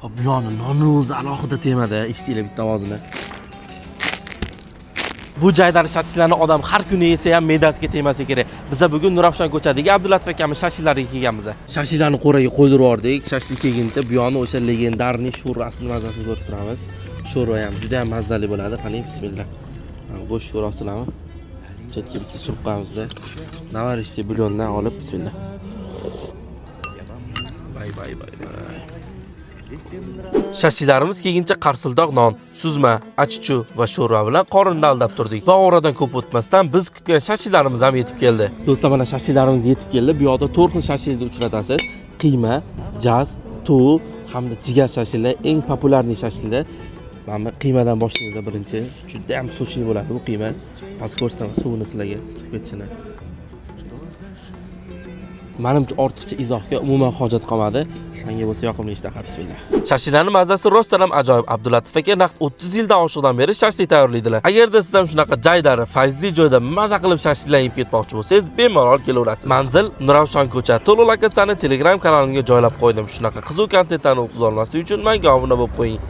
Bu yoni nonni o'zi alohida temada, eshitdinglar bitta ovozini. Bu jaydari shashliklarni odam har kuni yesa ham me'dasiga tegmasa kerak. Biz bugun Nurafshon ko'chadagi Abdulatif akamiz shashliklariga kelganmiz. Shashliklarni qo'raga qo'ydirib yubordik. Shashlik kelguncha bu yoni o'sha legendarniy sho'rvasini mazasini ko'rib turamiz. Sho'rva ham juda ham mazali bo'ladi. Qani bismillah. Go'sht sho'rvasilarmi? Chetga bitta surib qo'yamizda. Navarishli bulyondan olib bismillah. Bay. Shashlilarimiz kelguncha qarsildoq non, suzma, achichu va sho'rva bilan qorinni aldab turdik. Va oradan ko'p o'tmasdan biz kutgan shashlilarimiz ham yetib keldi. Do'stlar, mana shashlilarimiz yetib keldi. Bu yoqda 4 xil shashlikni uchratasiz. Qiyma, jaz, tovuq hamda jigar shashliklari eng populyarniy shashliklar. Mana qiymadan boshlaymiz birinchi. Juda ham sochli bo'ladi bu qiyma. Hozir ko'rsataman suvini sizlarga chiqib ketishini. Menimcha ortiqcha izohga umuman hojat qolmadi. Menga bo'lsa yoqimli ishtaha bismillah. Shashliklarning mazasi rostdan ham ajoyib. Abdulatif aka naq 30 yildan oshiqdan beri shashlik tayyorlaydilar. Agarda siz ham shunaqa jaydari, fayzli joyda maza qilib shashliklar yeb ketmoqchi bo'lsangiz, bemalol kelaverasiz. Manzil Nurafshon ko'cha. To'liq lokatsiyani Telegram kanalimga joylab qo'ydim. Shunaqa qiziq kontentlarni o'qiz olmaslik uchun menga obuna bo'lib qo'ying.